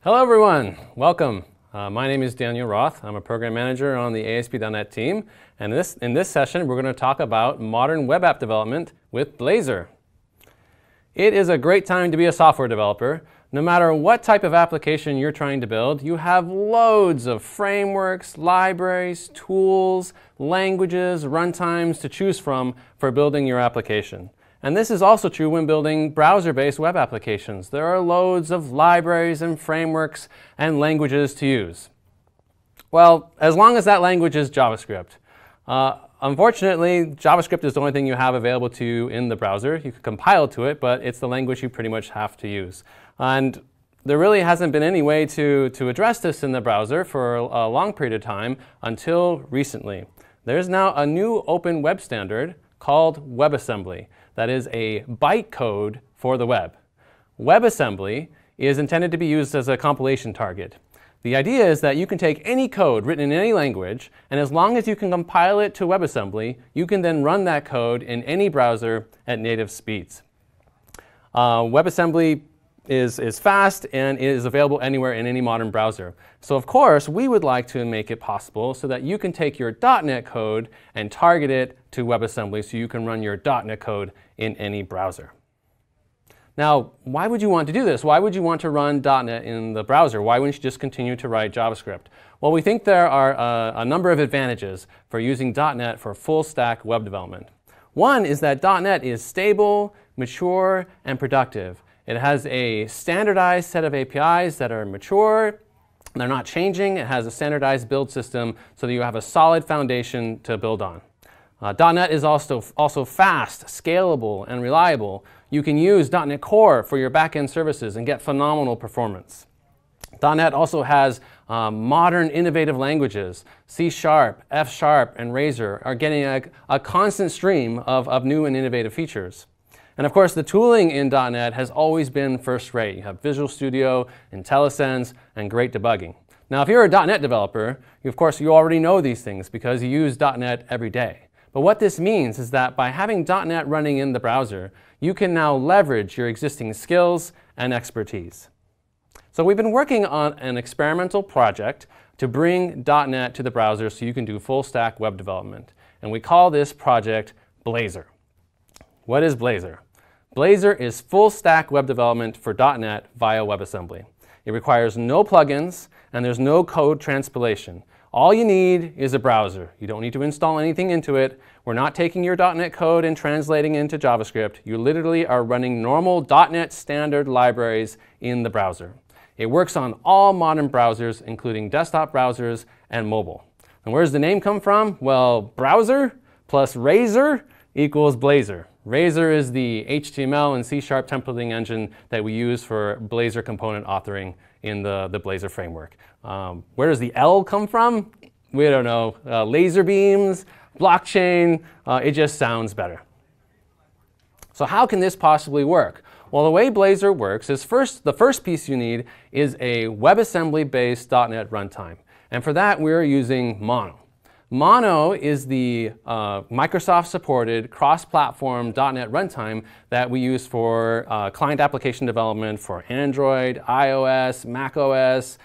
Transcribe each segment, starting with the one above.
Hello everyone, welcome. My name is Daniel Roth. I'm a program manager on the ASP.NET team, and in this session we're going to talk about modern web app development with Blazor. It is a great time to be a software developer. No matter what type of application you're trying to build, you have loads of frameworks, libraries, tools, languages, runtimes to choose from for building your application. And this is also true when building browser-based web applications. There are loads of libraries and frameworks and languages to use. Well, as long as that language is JavaScript. Unfortunately, JavaScript is the only thing you have available to you in the browser. You can compile to it, but it's the language you pretty much have to use. And there really hasn't been any way to address this in the browser for a long period of time until recently. There's now a new open web standard called WebAssembly. That is a bytecode for the web. WebAssembly is intended to be used as a compilation target. The idea is that you can take any code written in any language, and as long as you can compile it to WebAssembly, you can then run that code in any browser at native speeds. WebAssembly is fast and is available anywhere in any modern browser. So of course, we would like to make it possible so that you can take your .NET code and target it to WebAssembly so you can run your .NET code in any browser. Now, why would you want to do this? Why would you want to run .NET in the browser? Why wouldn't you just continue to write JavaScript? Well, we think there are a number of advantages for using .NET for full-stack web development. One is that .NET is stable, mature, and productive. It has a standardized set of APIs that are mature, they're not changing. It has a standardized build system so that you have a solid foundation to build on. .NET is also fast, scalable, and reliable. You can use .NET Core for your backend services and get phenomenal performance. .NET also has modern, innovative languages. C#, F#, and Razor are getting a constant stream of new and innovative features. And of course, the tooling in .NET has always been first-rate. You have Visual Studio, IntelliSense, and great debugging. Now, if you're a .NET developer, of course, you already know these things because you use .NET every day. But what this means is that by having .NET running in the browser, you can now leverage your existing skills and expertise. So we've been working on an experimental project to bring .NET to the browser so you can do full-stack web development. And we call this project Blazor. What is Blazor? Blazor is full-stack web development for .NET via WebAssembly. It requires no plugins, and there's no code transpilation. All you need is a browser. You don't need to install anything into it. We're not taking your .NET code and translating into JavaScript. You literally are running normal .NET standard libraries in the browser. It works on all modern browsers, including desktop browsers and mobile. And where does the name come from? Well, browser plus Razor equals Blazor. Razor is the HTML and C# templating engine that we use for Blazor component authoring in the Blazor framework. Where does the L come from? We don't know. Laser beams, blockchain, it just sounds better. So how can this possibly work? Well, the way Blazor works is the first piece you need is a WebAssembly-based .NET runtime. And for that, we're using Mono. Mono is the Microsoft-supported cross-platform .NET runtime that we use for client application development for Android, iOS, macOS,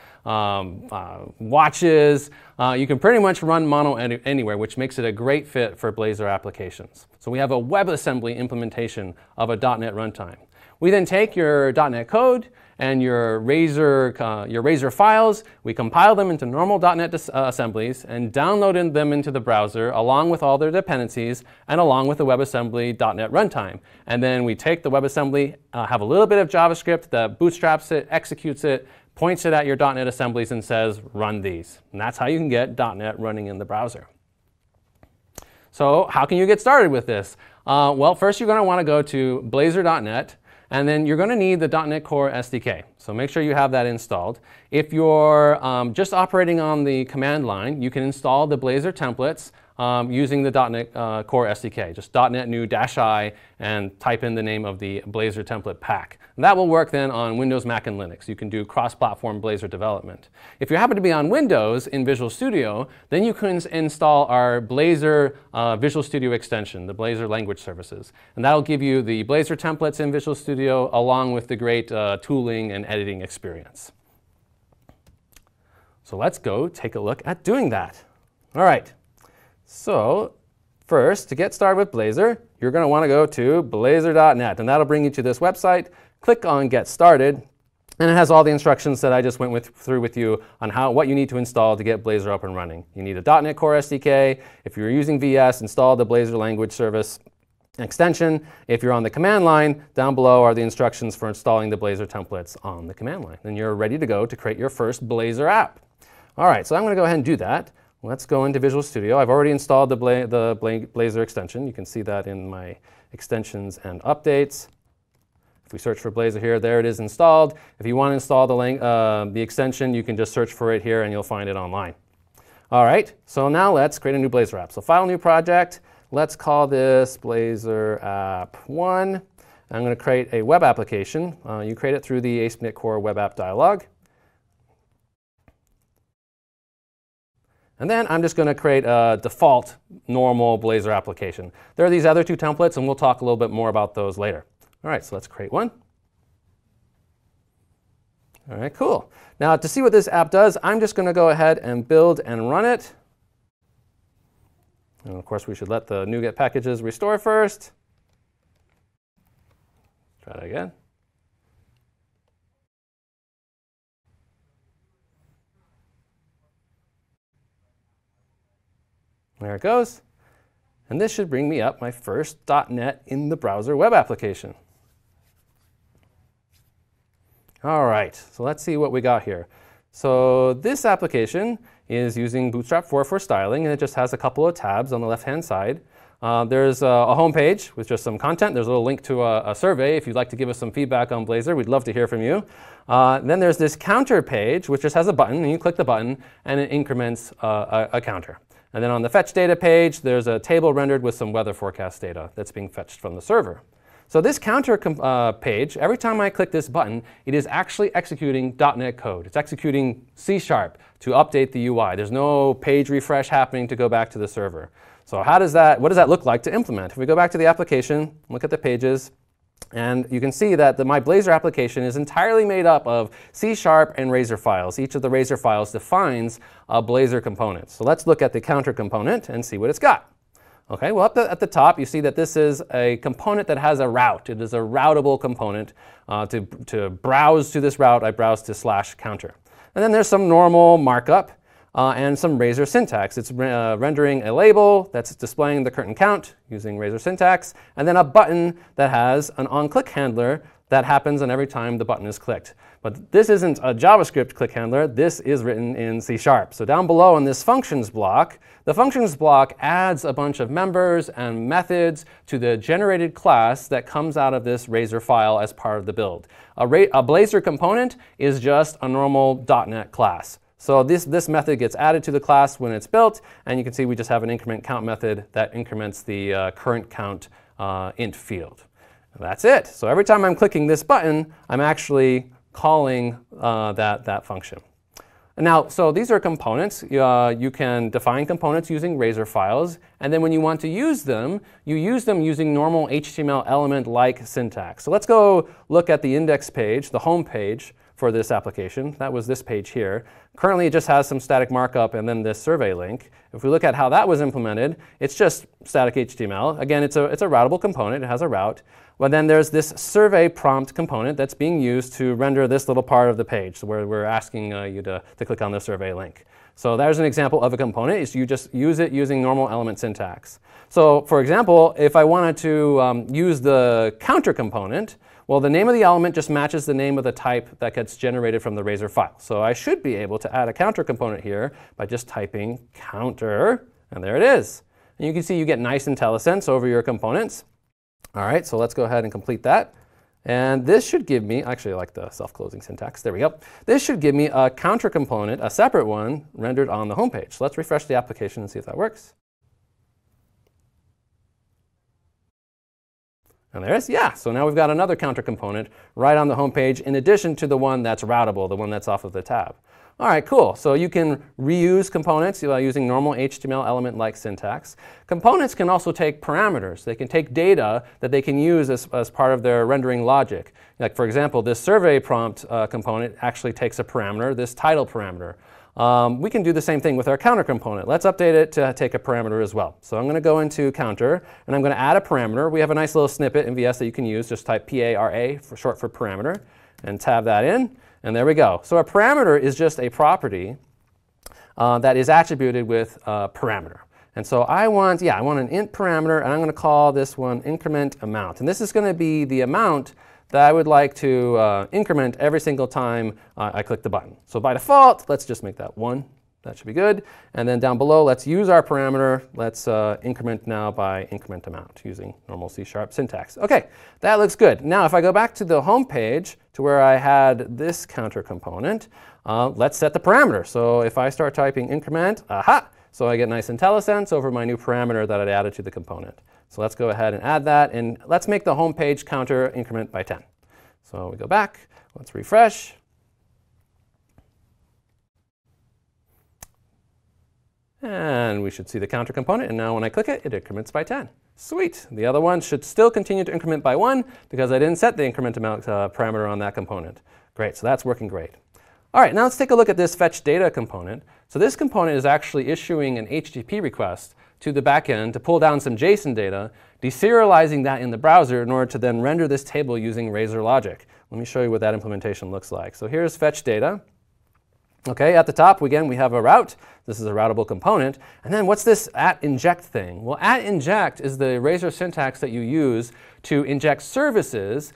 watches. You can pretty much run Mono anywhere, which makes it a great fit for Blazor applications. So we have a WebAssembly implementation of a .NET runtime. We then take your .NET code and your Razor files, we compile them into normal .NET assemblies and download them into the browser along with all their dependencies and along with the WebAssembly .NET runtime. And then we take the WebAssembly, have a little bit of JavaScript that bootstraps it, executes it, points it at your .NET assemblies and says, run these. And that's how you can get .NET running in the browser. So how can you get started with this? Well, first you're going to want to go to blazor.net. And then you're going to need the .NET Core SDK. So make sure you have that installed. If you're just operating on the command line, you can install the Blazor templates using the .NET Core SDK. Just .NET new -i and type in the name of the Blazor template pack. And that will work then on Windows, Mac, and Linux. You can do cross-platform Blazor development. If you happen to be on Windows in Visual Studio, then you can install our Blazor Visual Studio extension, the Blazor language services. And that'll give you the Blazor templates in Visual Studio along with the great tooling and editing experience. So let's go take a look at doing that. All right. So first, to get started with Blazor, you're going to want to go to blazor.net, and that'll bring you to this website. Click on Get Started, and it has all the instructions that I just went through with you on what you need to install to get Blazor up and running. You need a .NET Core SDK. If you're using VS, install the Blazor language service extension. If you're on the command line, down below are the instructions for installing the Blazor templates on the command line. And you're ready to go to create your first Blazor app. All right, so I'm going to go ahead and do that. Let's go into Visual Studio. I've already installed the Blazor extension. You can see that in my extensions and updates. If we search for Blazor here, there it is installed. If you want to install the extension, you can just search for it here and you'll find it online. All right, so now let's create a new Blazor app. So File, New Project. Let's call this Blazor App 1. I'm going to create a web application. You create it through the ASP.NET Core Web App dialog. And then I'm just going to create a default normal Blazor application. There are these other two templates, and we'll talk a little bit more about those later. All right, so let's create one. All right, cool. Now, to see what this app does, I'm just going to go ahead and build and run it. And of course, we should let the NuGet packages restore first. Try that again. There it goes. And this should bring me up my first .NET in the browser web application. All right, so let's see what we got here. So this application is using Bootstrap 4 for styling, and it just has a couple of tabs on the left-hand side. There's a home page with just some content. There's a little link to a survey if you'd like to give us some feedback on Blazor. We'd love to hear from you. Then there's this counter page, which just has a button, and you click the button, and it increments a counter. And then on the fetch data page, there's a table rendered with some weather forecast data that's being fetched from the server. So this counter page, every time I click this button, it is actually executing .NET code. It's executing C# to update the UI. There's no page refresh happening to go back to the server. So what does that look like to implement? If we go back to the application, look at the pages, and you can see that my Blazor application is entirely made up of C# and Razor files. Each of the Razor files defines a Blazor component. So let's look at the counter component and see what it's got. Okay, well, at the top, you see that this is a component that has a route. It is a routable component. To browse to this route, I browse to /counter. And then there's some normal markup and some Razor syntax. It's rendering a label that's displaying the current count using Razor syntax, and then a button that has an onClick handler that happens on every time the button is clicked. But this isn't a JavaScript click handler. This is written in C#. So down below in this functions block, the functions block adds a bunch of members and methods to the generated class that comes out of this Razor file as part of the build. A Blazor component is just a normal .NET class. So this method gets added to the class when it's built, and you can see we just have an increment count method that increments the current count int field. And that's it. So every time I'm clicking this button, I'm actually calling that function. And now, so these are components. You can define components using Razor files, and then when you want to use them, you use them using normal HTML element-like syntax. So let's go look at the index page, the home page for this application. That was this page here. Currently, it just has some static markup and then this survey link. If we look at how that was implemented, it's just static HTML. Again, it's a routable component. It has a route. But then there's this survey prompt component that's being used to render this little part of the page, so where we're asking you to click on the survey link. So there's an example of a component. Is you just use it using normal element syntax. So for example, if I wanted to use the counter component, well, the name of the element just matches the name of the type that gets generated from the Razor file. So I should be able to add a counter component here by just typing counter, and there it is. And you can see you get nice IntelliSense over your components. All right, so let's go ahead and complete that. And this should give me, actually I like the self-closing syntax, there we go. This should give me a counter component, a separate one, rendered on the home page. So let's refresh the application and see if that works. And there it is, yeah. So now we've got another counter component right on the home page in addition to the one that's routable, the one that's off of the tab. All right, cool. So you can reuse components using normal HTML element-like syntax. Components can also take parameters. They can take data that they can use as part of their rendering logic. Like, for example, this survey prompt component actually takes a parameter, this title parameter. We can do the same thing with our counter component. Let's update it to take a parameter as well. So I'm going to go into counter, and I'm going to add a parameter. We have a nice little snippet in VS that you can use. Just type PARA, for short for parameter, and tab that in. And there we go. So a parameter is just a property that is attributed with a parameter. And so I want an int parameter, and I'm going to call this one increment amount. And this is going to be the amount that I would like to increment every single time I click the button. So by default, let's just make that 1. That should be good. And then down below, let's use our parameter. Let's increment now by increment amount using normal C# syntax. OK, that looks good. Now, if I go back to the home page to where I had this counter component, let's set the parameter. So if I start typing increment, aha! So I get nice IntelliSense over my new parameter that I'd added to the component. So let's go ahead and add that. And let's make the home page counter increment by 10. So we go back. Let's refresh. And we should see the counter component. And now when I click it, it increments by 10. Sweet. The other one should still continue to increment by 1 because I didn't set the increment amount parameter on that component. Great. So that's working great. All right. Now let's take a look at this fetch data component. So this component is actually issuing an HTTP request to the backend to pull down some JSON data, deserializing that in the browser in order to then render this table using Blazor logic. Let me show you what that implementation looks like. So here's fetch data. Okay, at the top, again, we have a route. This is a routable component. And then what's this @inject thing? Well, @inject is the Blazor syntax that you use to inject services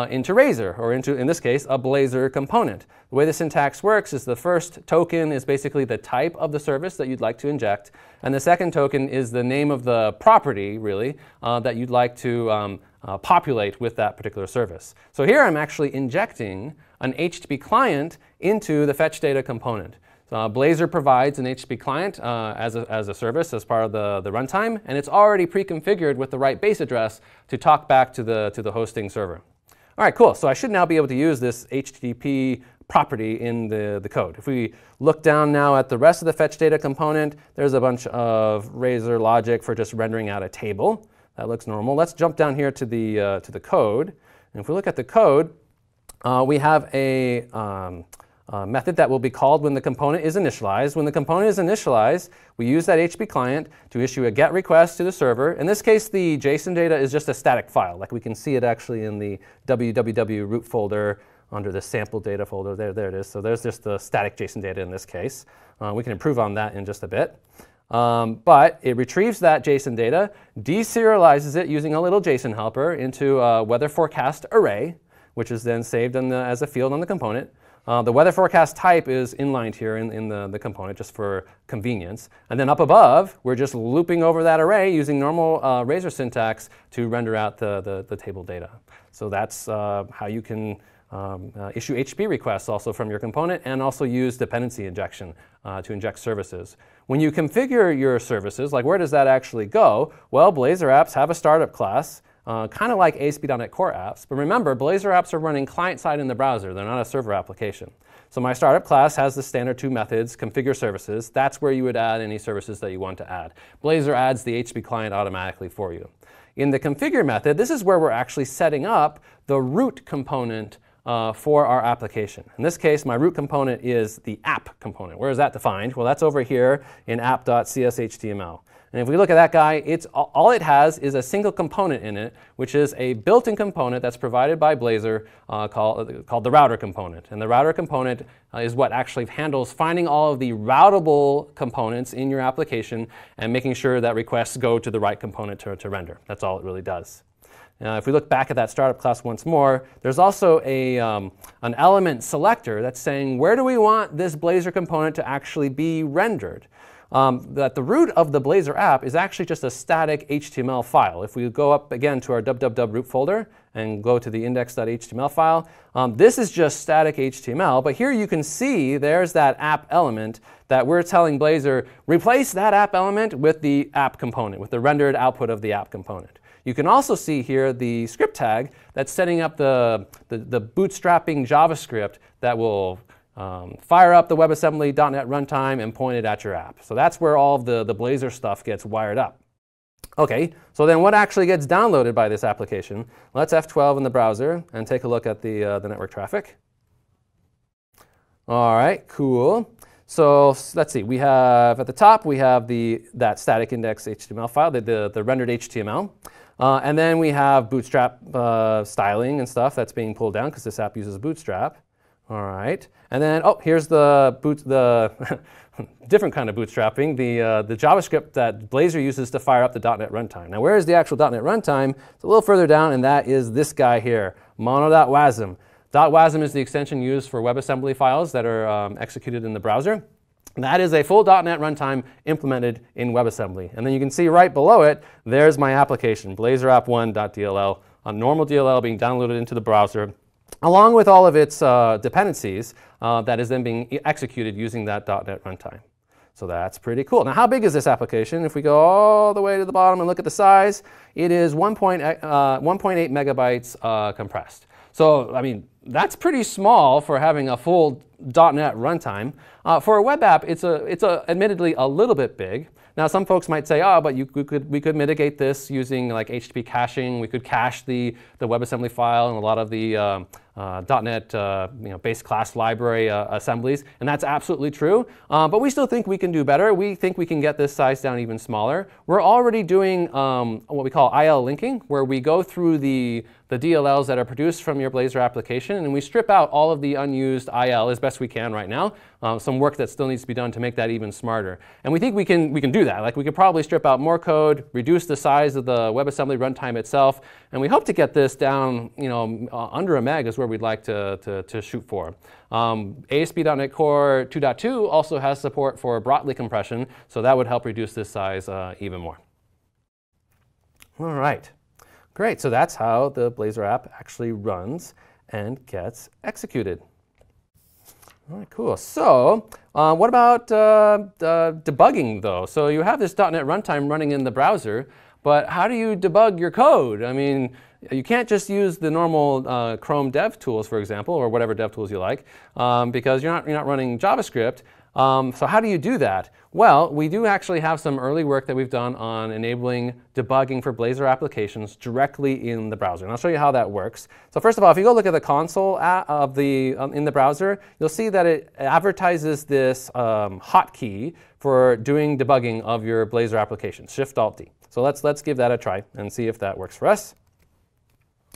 into Blazor, or into, in this case, a Blazor component. The way the syntax works is the first token is basically the type of the service that you'd like to inject. And the second token is the name of the property, really, that you'd like to populate with that particular service. So here I'm actually injecting an HTTP client into the fetch data component. So Blazor provides an HTTP client as a service as part of the runtime, and it's already pre-configured with the right base address to talk back to the hosting server. All right, cool. So I should now be able to use this HTTP property in the code. If we look down now at the rest of the fetch data component, there's a bunch of Blazor logic for just rendering out a table. That looks normal. Let's jump down here to the code. And if we look at the code, we have a method that will be called when the component is initialized. When the component is initialized, we use that HTTP client to issue a GET request to the server. In this case, the JSON data is just a static file. Like we can see it actually in the www root folder under the sample data folder. There it is. So there's just the static JSON data in this case. We can improve on that in just a bit. But it retrieves that JSON data, deserializes it using a little JSON helper into a weather forecast array, which is then saved as a field on the component. The weather forecast type is inlined here in the component just for convenience. And then up above, we're just looping over that array using normal Blazor syntax to render out the table data. So that's how you can issue HTTP requests also from your component, and also use dependency injection to inject services. When you configure your services, like where does that actually go? Well, Blazor apps have a startup class, kind of like ASP.NET Core apps. But remember, Blazor apps are running client-side in the browser. They're not a server application. So my startup class has the standard 2 methods, configure services. That's where you would add any services that you want to add. Blazor adds the HTTP client automatically for you. In the configure method, this is where we're actually setting up the root component for our application. In this case, my root component is the app component. Where is that defined? Well, that's over here in app.cshtml. And if we look at that guy, all it has is a single component in it, which is a built-in component that's provided by Blazor called the router component. And the router component is what actually handles finding all of the routable components in your application and making sure that requests go to the right component to render. That's all it really does. If we look back at that startup class once more, there's also an element selector that's saying, where do we want this Blazor component to actually be rendered? That the root of the Blazor app is actually just a static HTML file. If we go up again to our www root folder and go to the index.html file, this is just static HTML. But here you can see there's that app element that we're telling Blazor, replace that app element with the app component, with the rendered output of the app component. You can also see here the script tag that's setting up the bootstrapping JavaScript that will fire up the WebAssembly.NET runtime and point it at your app. So that's where all of the Blazor stuff gets wired up. Okay, so then what actually gets downloaded by this application? Let's F12 in the browser and take a look at the network traffic. All right, cool. So let's see, we have at the top, we have that static index HTML file, the rendered HTML. And then we have Bootstrap styling and stuff that's being pulled down because this app uses Bootstrap. All right, and then, oh, here's the different kind of bootstrapping, the JavaScript that Blazor uses to fire up the .NET runtime. Now, where is the actual .NET runtime? It's a little further down, and that is this guy here, mono.wasm. .wasm is the extension used for WebAssembly files that are executed in the browser. And that is a full .NET runtime implemented in WebAssembly. And then you can see right below it, there's my application, blazor-app1.dll, a normal DLL being downloaded into the browser, along with all of its dependencies that is then being executed using that .NET runtime. So that's pretty cool. Now, how big is this application? If we go all the way to the bottom and look at the size, it is 1.8 megabytes compressed. So, I mean, that's pretty small for having a full .NET runtime. For a web app, it's admittedly a little bit big. Now, some folks might say, oh, but we could mitigate this using like HTTP caching. We could cache the WebAssembly file and a lot of the .NET base class library assemblies, and that's absolutely true. But we still think we can do better. We think we can get this size down even smaller. We're already doing what we call IL linking, where we go through the DLLs that are produced from your Blazor application, and we strip out all of the unused IL as best we can right now. Some work that still needs to be done to make that even smarter. And we think we can do that. Like, we could probably strip out more code, reduce the size of the WebAssembly runtime itself, and we hope to get this down, under a meg is where we'd like to shoot for. ASP.NET Core 2.2 also has support for Brotli compression, so that would help reduce this size even more. All right, great. So that's how the Blazor app actually runs and gets executed. All right, cool. So what about debugging, though? So you have this .NET runtime running in the browser, but how do you debug your code? I mean, you can't just use the normal Chrome dev tools, for example, or whatever dev tools you like, because you're not running JavaScript. So how do you do that? Well, we do actually have some early work that we've done on enabling debugging for Blazor applications directly in the browser. And I'll show you how that works. So first of all, if you go look at the console in the browser, you'll see that it advertises this hotkey for doing debugging of your Blazor application, Shift-Alt-D. So let's give that a try and see if that works for us.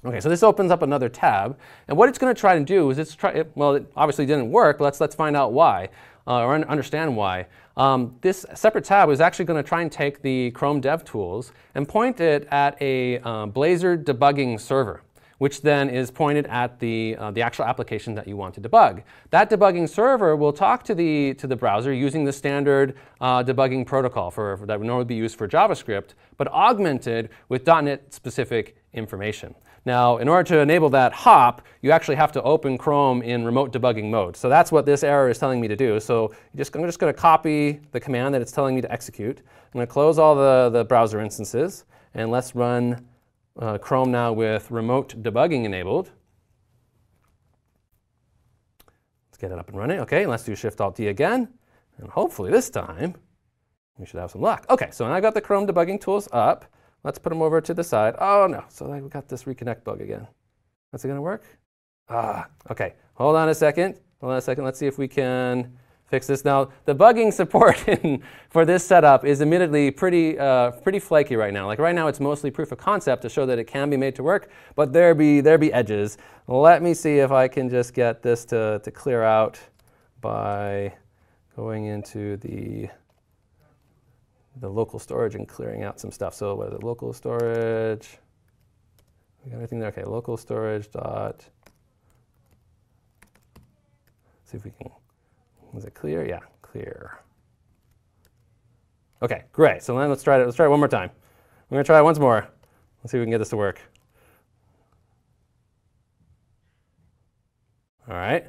Okay, so this opens up another tab, and what it's going to try to do is well, it obviously didn't work, but let's find out why, or understand why. This separate tab is actually going to try and take the Chrome DevTools and point it at a Blazor debugging server, which then is pointed at the actual application that you want to debug. That debugging server will talk to the browser using the standard debugging protocol that would normally be used for JavaScript, but augmented with .NET specific information. Now, in order to enable that hop, you actually have to open Chrome in remote debugging mode. So that's what this error is telling me to do. So I'm just going to copy the command that it's telling me to execute. I'm going to close all the browser instances, and let's run Chrome now with remote debugging enabled. Let's get it up and running. OK, let's do Shift-Alt-D again. And hopefully this time, we should have some luck. OK, so now I've got the Chrome debugging tools up. Let's put them over to the side. Oh, no. So we got this reconnect bug again. Is it going to work? OK. Hold on a second. Hold on a second. Let's see if we can fix this. Now, the debugging support for this setup is admittedly pretty flaky right now. Like right now, it's mostly proof of concept to show that it can be made to work, but there be edges. Let me see if I can just get this to clear out by going into the local storage and clearing out some stuff. So what is it? Local storage. We got anything there? OK, local storage dot. See if we can. Is it clear? Yeah, clear. OK, great. So then let's try it. Let's try it one more time. We're going to try it once more. Let's see if we can get this to work. All right.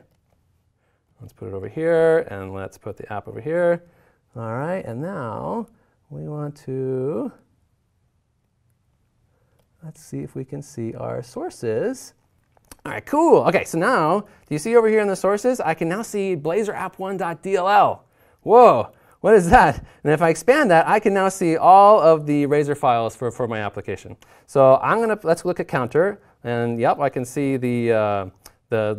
Let's put it over here, and let's put the app over here. All right, and now we want to, let's see if we can see our sources. All right, cool. Okay, so now, do you see over here in the sources? I can now see Blazor app1.dll. Whoa, what is that? And if I expand that, I can now see all of the Razor files for my application. So let's look at counter. And yep, I can see the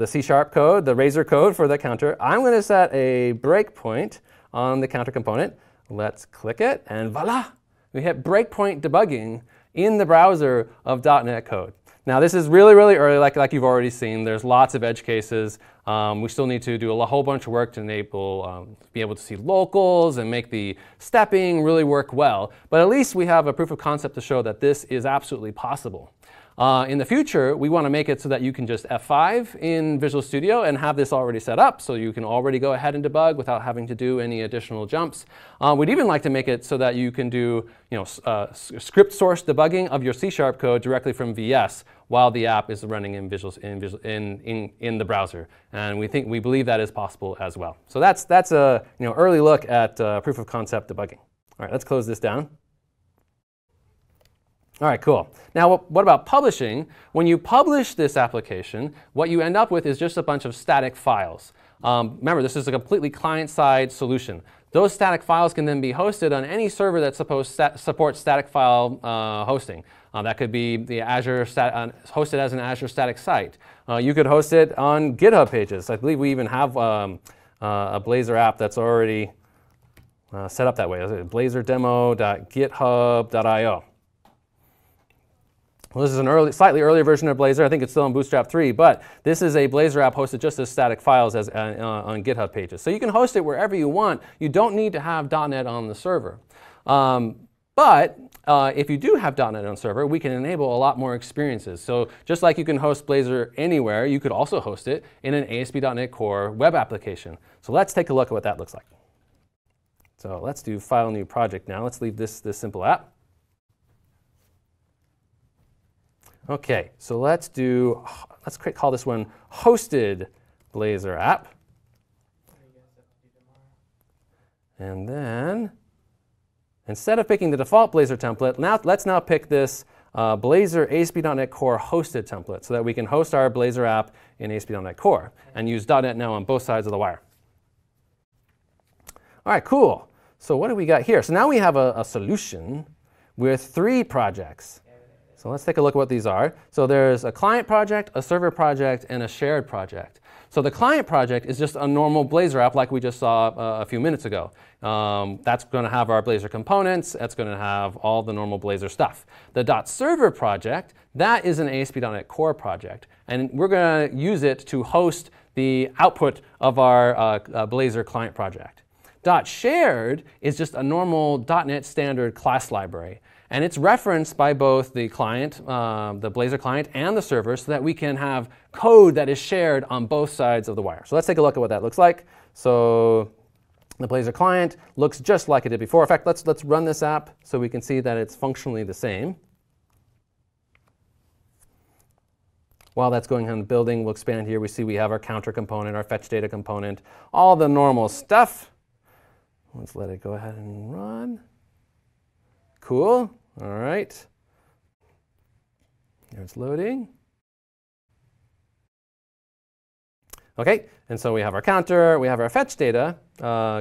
C# code, the Razor code for the counter. I'm going to set a breakpoint on the counter component. Let's click it, and voila! We hit breakpoint debugging in the browser of .NET code. Now this is really, really early, like you've already seen. There's lots of edge cases. We still need to do a whole bunch of work to enable, be able to see locals and make the stepping really work well. But at least we have a proof of concept to show that this is absolutely possible. In the future, we want to make it so that you can just F5 in Visual Studio and have this already set up so you can already go ahead and debug without having to do any additional jumps. We'd even like to make it so that you can do script source debugging of your C# code directly from VS while the app is running in the browser. And we believe that is possible as well. So that's a early look at proof of concept debugging. All right, let's close this down. All right, cool. Now, what about publishing? When you publish this application, what you end up with is just a bunch of static files. Remember, this is a completely client-side solution. Those static files can then be hosted on any server that supports static file hosting. That could be the hosted as an Azure static site. You could host it on GitHub pages. I believe we even have a Blazor app that's already set up that way. blazordemo.github.io. Well, this is an slightly earlier version of Blazor. I think it's still in Bootstrap 3, but this is a Blazor app hosted just as static files on GitHub pages. So you can host it wherever you want. You don't need to have .NET on the server. But if you do have .NET on server, we can enable a lot more experiences. So just like you can host Blazor anywhere, you could also host it in an ASP.NET Core web application. So let's take a look at what that looks like. So let's do File New Project now. Let's leave this simple app. Okay, so let's call this one Hosted Blazor App. And then, instead of picking the default Blazor template, let's now pick this Blazor ASP.NET Core hosted template so that we can host our Blazor app in ASP.NET Core and use .NET now on both sides of the wire. All right, cool. So what do we got here? So now we have a solution with 3 projects. So let's take a look at what these are. So there's a client project, a server project, and a shared project. So the client project is just a normal Blazor app like we just saw a few minutes ago. That's going to have our Blazor components. That's going to have all the normal Blazor stuff. The .server project, that is an ASP.NET Core project. And we're going to use it to host the output of our Blazor client project. .shared is just a normal .NET standard class library. And it's referenced by both the client, the Blazor client, and the server so that we can have code that is shared on both sides of the wire. So let's take a look at what that looks like. So the Blazor client looks just like it did before. In fact, let's run this app so we can see that it's functionally the same. While that's going on building, we'll expand here. We see we have our counter component, our fetch data component, all the normal stuff. Let's let it go ahead and run. Cool. All right. Here it's loading. OK, and so we have our counter. We have our fetch data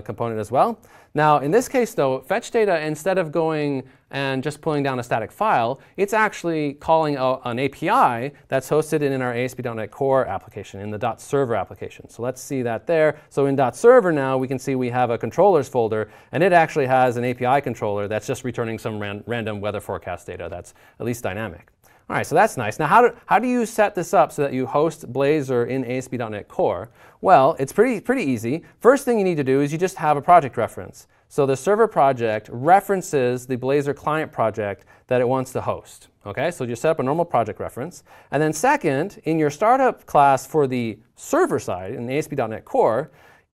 component as well. Now, in this case, though, fetch data, instead of going and just pulling down a static file, it's actually calling an API that's hosted in our ASP.NET Core application, in the .server application. So let's see that there. So in .server now, we can see we have a controllers folder, and it actually has an API controller that's just returning some random weather forecast data that's at least dynamic. All right, so that's nice. Now, how do you set this up so that you host Blazor in ASP.NET Core? Well, it's pretty easy. First thing you need to do is you just have a project reference. So the server project references the Blazor client project that it wants to host. Okay, so you set up a normal project reference. And then second, in your startup class for the server side in ASP.NET Core,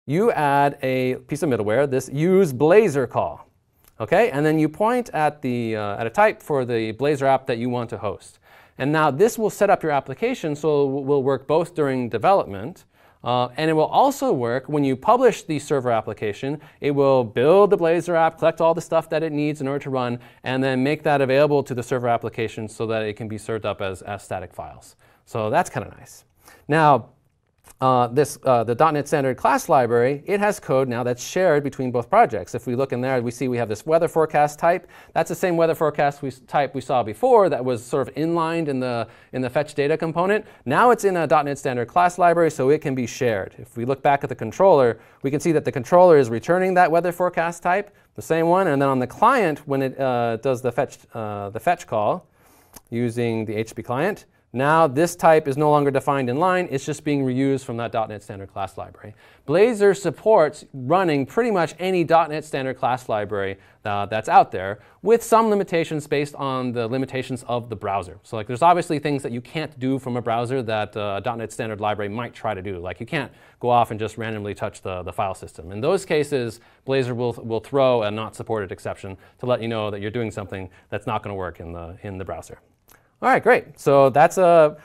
you add a piece of middleware, this use Blazor call. Okay, and then you point at a type for the Blazor app that you want to host. And now this will set up your application so it will work both during development and it will also work when you publish the server application. It will build the Blazor app, collect all the stuff that it needs in order to run, and then make that available to the server application so that it can be served up as static files. So that's kind of nice. Now, the .NET Standard class library, it has code now that's shared between both projects. If we look in there, we see we have this weather forecast type. That's the same weather forecast type we saw before that was sort of inlined in the fetch data component. Now it's in a .NET Standard class library, so it can be shared. If we look back at the controller, we can see that the controller is returning that weather forecast type, the same one, and then on the client, when it does the fetch call using the HTTP client, now this type is no longer defined in line, it's just being reused from that .NET Standard class library. Blazor supports running pretty much any .NET Standard class library that's out there, with some limitations based on the limitations of the browser. So like there's obviously things that you can't do from a browser that a .NET Standard library might try to do. Like you can't go off and just randomly touch the file system. In those cases, Blazor will throw a not supported exception to let you know that you're doing something that's not going to work in the browser. All right, great. So that's a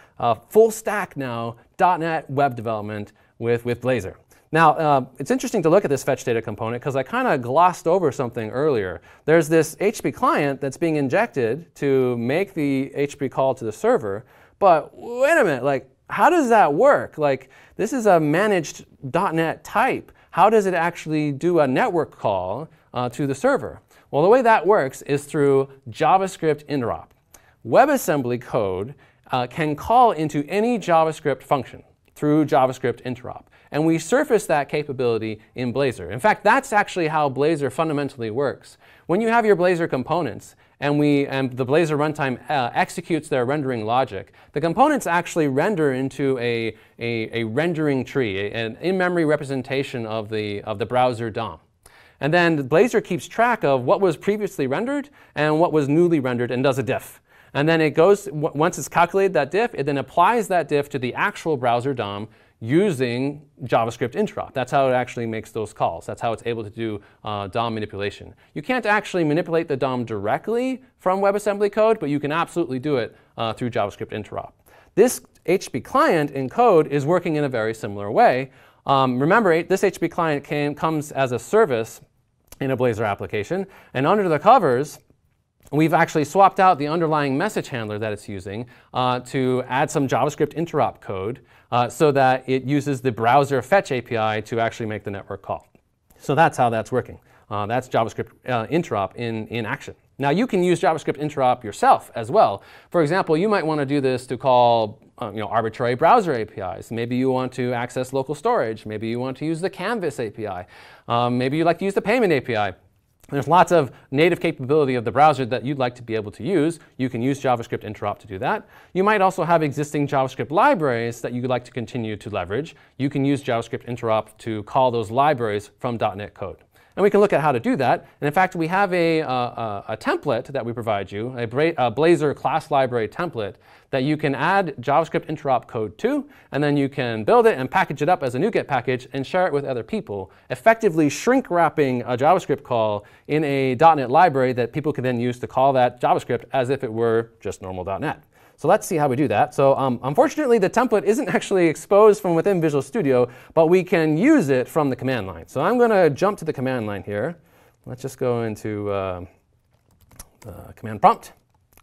full stack now .NET web development with Blazor. Now, it's interesting to look at this fetch data component because I kind of glossed over something earlier. There's this HTTP client that's being injected to make the HTTP call to the server. But wait a minute, like, how does that work? Like, this is a managed .NET type. How does it actually do a network call to the server? Well, the way that works is through JavaScript interop. WebAssembly code can call into any JavaScript function through JavaScript interop. And we surface that capability in Blazor. In fact, that's actually how Blazor fundamentally works. When you have your Blazor components and the Blazor runtime executes their rendering logic, the components actually render into a rendering tree, an in-memory representation of the browser DOM. And then Blazor keeps track of what was previously rendered and what was newly rendered and does a diff. And then it goes, once it's calculated that diff, it then applies that diff to the actual browser DOM using JavaScript interop. That's how it actually makes those calls. That's how it's able to do DOM manipulation. You can't actually manipulate the DOM directly from WebAssembly code, but you can absolutely do it through JavaScript interop. This HTTP client in code is working in a very similar way. Remember, this HTTP client comes as a service in a Blazor application, and under the covers, we've actually swapped out the underlying message handler that it's using to add some JavaScript interop code so that it uses the browser fetch API to actually make the network call. So that's how that's working. That's JavaScript interop in action. Now you can use JavaScript interop yourself as well. For example, you might want to do this to call arbitrary browser APIs. Maybe you want to access local storage. Maybe you want to use the Canvas API. Maybe you like to use the payment API. There's lots of native capability of the browser that you'd like to be able to use. You can use JavaScript interop to do that. You might also have existing JavaScript libraries that you'd like to continue to leverage. You can use JavaScript interop to call those libraries from .NET code. And we can look at how to do that. And in fact, we have a template that we provide you, a Blazor class library template that you can add JavaScript interop code to, and then you can build it and package it up as a NuGet package and share it with other people, effectively shrink wrapping a JavaScript call in a .NET library that people can then use to call that JavaScript as if it were just normal .NET. So let's see how we do that. So unfortunately, the template isn't actually exposed from within Visual Studio, but we can use it from the command line. So I'm going to jump to the command line here. Let's just go into command prompt.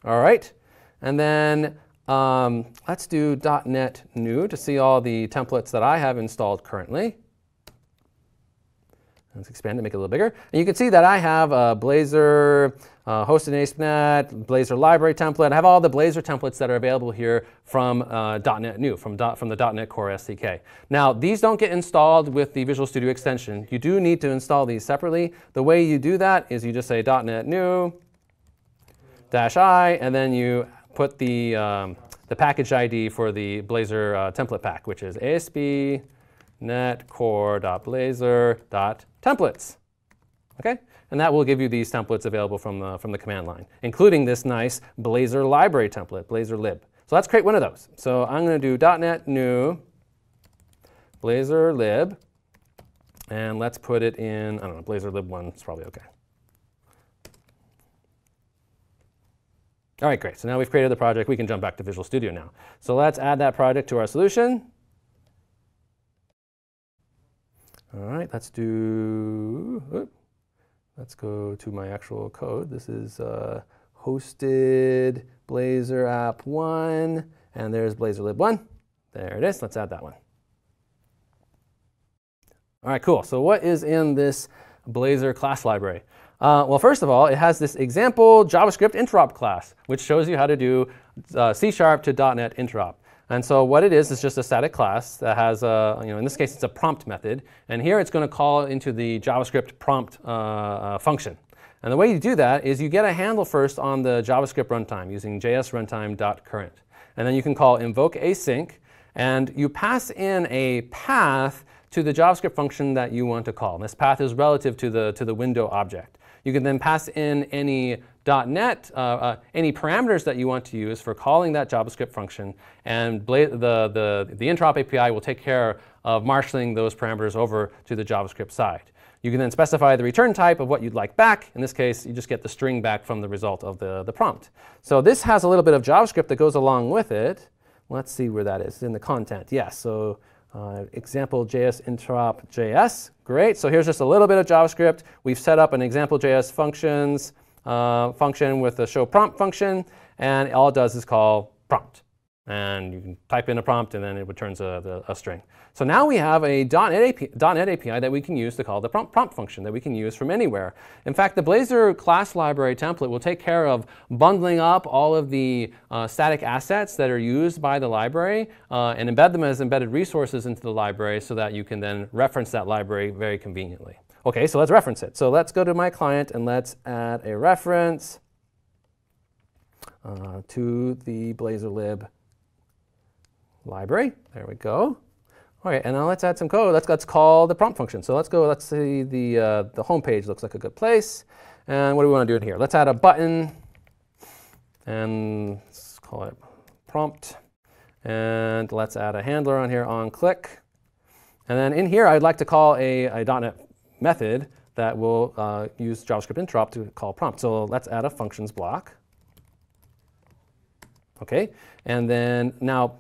All right. And then let's do .NET new to see all the templates that I have installed currently. Let's expand it, make it a little bigger. And you can see that I have a Blazor hosted in ASP.NET, Blazor library template. I have all the Blazor templates that are available here from .NET New, from the .NET Core SDK. Now, these don't get installed with the Visual Studio extension. You do need to install these separately. The way you do that is you just say .NET New -I, and then you put the package ID for the Blazor template pack, which is ASP.NET Core.Blazor.templates. Okay? And that will give you these templates available from the command line, including this nice Blazor library template, Blazor lib. So let's create one of those. So I'm going to do .NET new Blazor lib, and let's put it in, I don't know, Blazor lib 1 is probably OK. All right, great. So now we've created the project. We can jump back to Visual Studio now. So let's add that project to our solution. All right, let's go to my actual code. This is hosted Blazor app 1, and there's Blazor lib 1. There it is. Let's add that one. All right, cool. So what is in this Blazor class library? Well, first of all, it has this example JavaScript interop class, which shows you how to do C# to .NET interop. And so what it is just a static class that has, in this case, it's a prompt method. And here it's going to call into the JavaScript prompt function. And the way you do that is you get a handle first on the JavaScript runtime using jsruntime.current. And then you can call invoke async, and you pass in a path to the JavaScript function that you want to call. And this path is relative to the window object. You can then pass in any .NET, any parameters that you want to use for calling that JavaScript function, and the interop API will take care of marshaling those parameters over to the JavaScript side. You can then specify the return type of what you'd like back. In this case, you just get the string back from the result of the prompt. So this has a little bit of JavaScript that goes along with it. Let's see where that is. It's in the content. Yes, so example JS interop JS. Great. So here's just a little bit of JavaScript. We've set up an example JS function with the show prompt function, and all it does is call prompt. And you can type in a prompt, and then it returns a string. So now we have a .NET API that we can use to call the prompt function that we can use from anywhere. In fact, the Blazor class library template will take care of bundling up all of the static assets that are used by the library and embed them as embedded resources into the library so that you can then reference that library very conveniently. OK, so let's reference it. So let's go to my client and let's add a reference to the Blazor lib library. There we go. All right, and now let's add some code. Let's call the prompt function. So let's go. Let's see the home page looks like a good place. And what do we want to do in here? Let's add a button, and let's call it prompt. And let's add a handler on here on click. And then in here, I'd like to call a .NET method that will use JavaScript interop to call prompt. So let's add a functions block. OK, and then now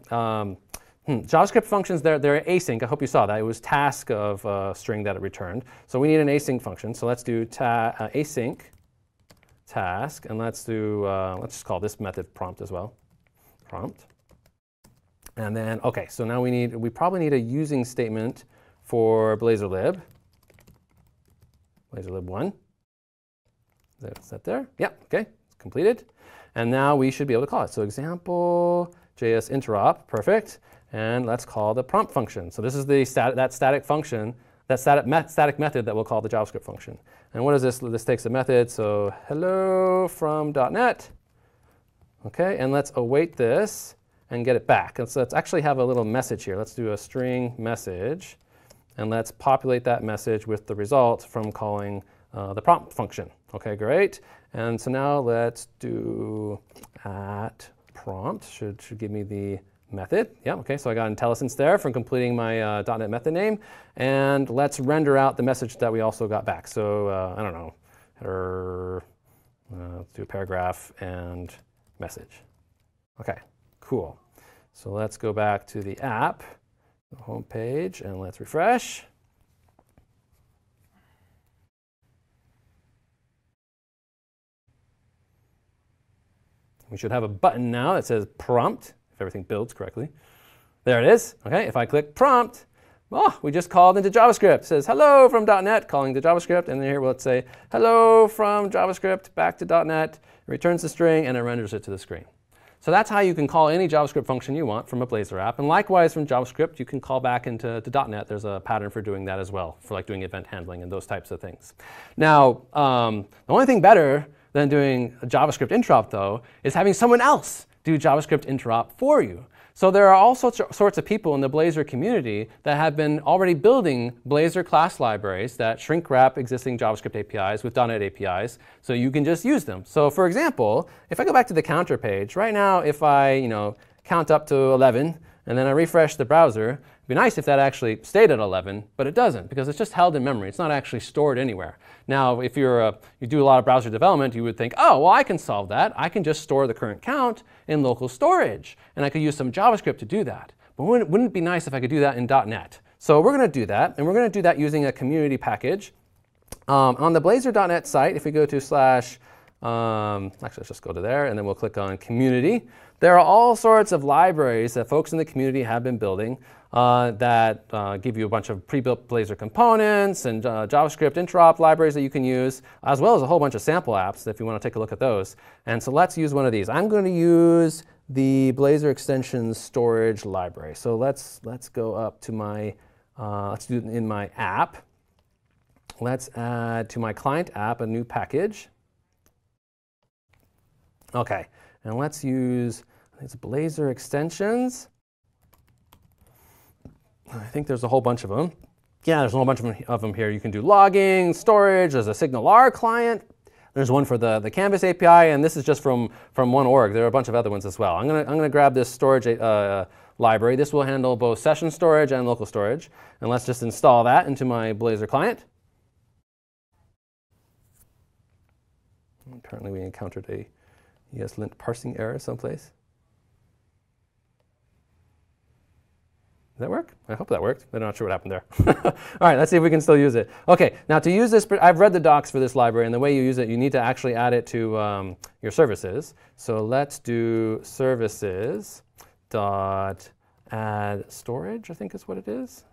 JavaScript functions, they're async. I hope you saw that. It was task of a string that it returned. So we need an async function. So let's do async task, and let's just call this method prompt as well. Prompt. And then, OK, so now we probably need a using statement for Blazor lib. Blazor lib 1. Is that there? Yeah, OK, it's completed. And now we should be able to call it. So example JS interop, perfect. And let's call the prompt function. So this is that static function, that static method that will call the JavaScript function. And what is this? This takes a method. So hello from .NET. OK, and let's await this and get it back. And so let's actually have a little message here. Let's do a string message. And let's populate that message with the result from calling the prompt function. OK, great. And so now let's do at prompt. Should give me the method. Yeah, OK, so I got IntelliSense there from completing my .NET method name. And let's render out the message that we also got back. So I don't know, header, let's do a paragraph and message. OK, cool. So let's go back to the app, the home page, and let's refresh. We should have a button now that says prompt, if everything builds correctly. There it is. OK, if I click prompt, oh, we just called into JavaScript. It says hello from .NET, calling to JavaScript. And then here we'll say hello from JavaScript back to .NET. It returns the string, and it renders it to the screen. So that's how you can call any JavaScript function you want from a Blazor app. And likewise, from JavaScript, you can call back into .NET. There's a pattern for doing that as well, for like doing event handling and those types of things. Now, the only thing better than doing a JavaScript interop, though, is having someone else do JavaScript interop for you. So there are all sorts of people in the Blazor community that have been already building Blazor class libraries that shrink wrap existing JavaScript APIs with .NET APIs, so you can just use them. So for example, if I go back to the counter page, right now if I count up to 11 and then I refresh the browser, it'd be nice if that actually stayed at 11, but it doesn't because it's just held in memory. It's not actually stored anywhere. Now, if you do a lot of browser development, you would think, oh, well, I can solve that. I can just store the current count in local storage, and I could use some JavaScript to do that. But wouldn't it be nice if I could do that in .NET? So we're going to do that, and we're going to do that using a community package. On the Blazor.net site, if we go to / actually, let's just go to there, and then we'll click on community. there are all sorts of libraries that folks in the community have been building that give you a bunch of pre-built Blazor components and JavaScript interop libraries that you can use, as well as a whole bunch of sample apps if you want to take a look at those. And so let's use one of these. I'm going to use the Blazor extensions storage library. So let's go up to my, let's do it in my app. Let's add to my client app a new package. OK, and let's use Blazor extensions. I think there's a whole bunch of them. Yeah, there's a whole bunch of them here. You can do logging, storage. There's a SignalR client. There's one for the Canvas API, and this is just from one org. There are a bunch of other ones as well. I'm gonna grab this storage library. This will handle both session storage and local storage. And let's just install that into my Blazor client. Apparently, we encountered a ESLint parsing error someplace. Does that work? I hope that worked. I'm not sure what happened there. All right, let's see if we can still use it. OK, now to use this, I've read the docs for this library. And the way you use it, you need to actually add it to your services. So let's do services dot add storage, I think is what it is.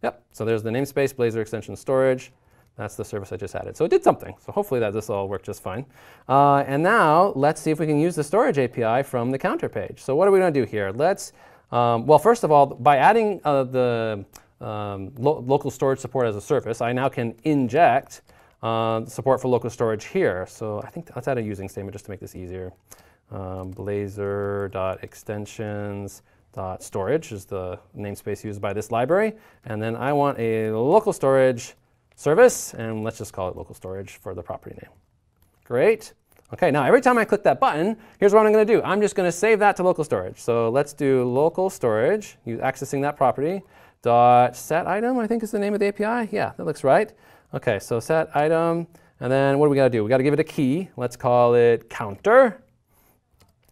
Yep, so there's the namespace, Blazor extension storage. That's the service I just added. So it did something. So hopefully this all worked just fine. And now let's see if we can use the storage API from the counter page. So what are we going to do here? Let's well, first of all, by adding the local storage support as a service, I now can inject support for local storage here. So I think let's add a using statement just to make this easier. Blazor.extensions.storage is the namespace used by this library. And then I want a local storage service, and let's just call it local storage for the property name. Great. OK, now every time I click that button, here's what I'm going to do. I'm just going to save that to local storage. So let's do local storage, accessing that property, dot set item, I think is the name of the API. Yeah, that looks right. OK, so set item. And then what do we got to do? We got to give it a key. Let's call it counter.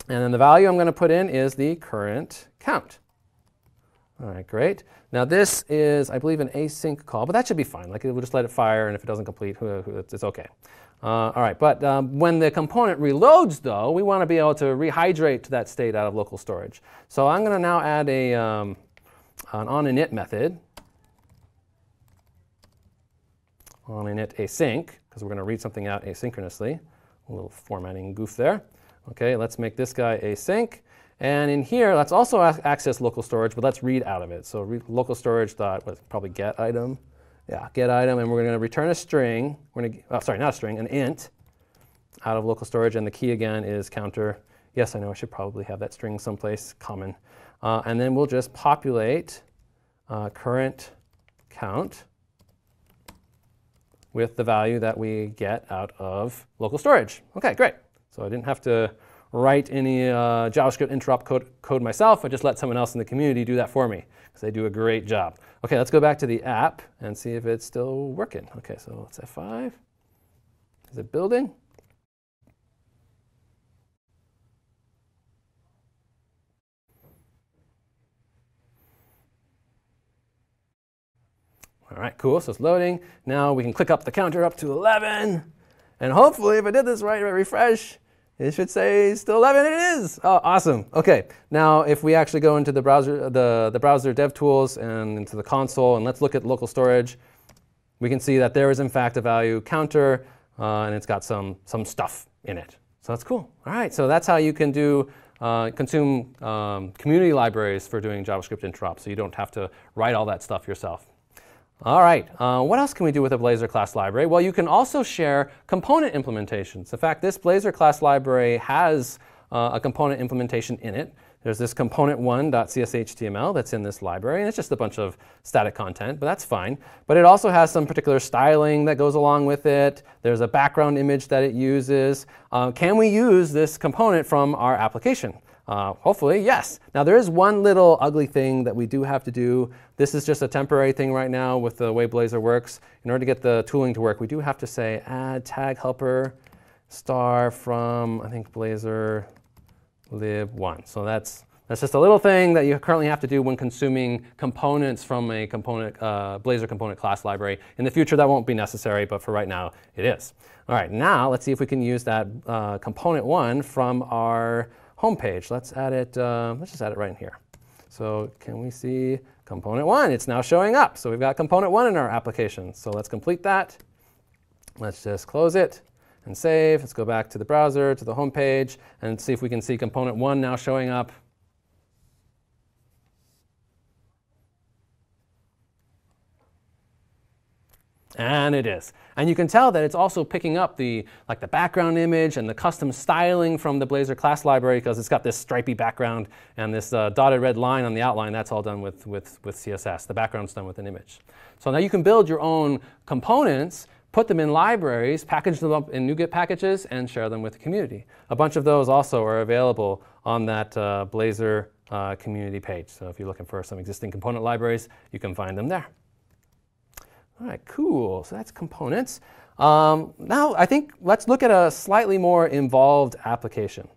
And then the value I'm going to put in is the current count. All right, great. Now this is, I believe, an async call, but that should be fine. Like, we'll just let it fire, and if it doesn't complete, it's OK. All right, but when the component reloads, though, we want to be able to rehydrate to that state out of local storage. So I'm going to now add an onInit method, onInit async, because we're going to read something out asynchronously. A little formatting goof there. OK, let's make this guy async. And in here, let's also access local storage, but let's read out of it. So local storage dot, probably get item. Yeah, get item, and we're going to return a string. We're going to, oh, sorry, not a string, an int out of local storage, and the key again is counter. Yes, I know I should probably have that string someplace common. And then we'll just populate current count with the value that we get out of local storage. OK, great. So I didn't have to write any JavaScript interop code myself. I just let someone else in the community do that for me, because they do a great job. OK, let's go back to the app and see if it's still working. OK, so let's F5. Is it building? All right, cool. So it's loading. Now we can click up the counter up to 11. And hopefully, if I did this right, refresh, it should say still 11. It is. Oh, awesome. OK, now if we actually go into the browser, the browser dev tools and into the console, and let's look at local storage, we can see that there is, in fact, a value counter, and it's got some stuff in it. So that's cool. All right, so that's how you can do consume community libraries for doing JavaScript interop, so you don't have to write all that stuff yourself. All right, what else can we do with a Blazor class library? Well, you can also share component implementations. In fact, this Blazor class library has a component implementation in it. There's this component1.cshtml that's in this library, and it's just a bunch of static content, but that's fine. But it also has some particular styling that goes along with it. There's a background image that it uses. Can we use this component from our application? Hopefully, yes. Now, there is one little ugly thing that we do have to do. This is just a temporary thing right now with the way Blazor works. In order to get the tooling to work, we do have to say add tag helper star from, I think, Blazor lib1. So that's That's just a little thing that you currently have to do when consuming components from a Blazor component class library. In the future, that won't be necessary, but for right now, it is. All right, now let's see if we can use that component 1 from our home page. Let's add it. Let's just add it right in here. So can we see component 1? It's now showing up. So we've got component 1 in our application. So let's complete that. Let's just close it and save. Let's go back to the browser, to the home page, and see if we can see component 1 now showing up. And it is. And you can tell that it's also picking up the background image and the custom styling from the Blazor class library, because it's got this stripy background and this dotted red line on the outline. That's all done with CSS. The background's done with an image. So now you can build your own components, put them in libraries, package them up in NuGet packages, and share them with the community. A bunch of those also are available on that Blazor community page. So if you're looking for some existing component libraries, you can find them there. All right, cool. So that's components. Now I think let's look at a slightly more involved application.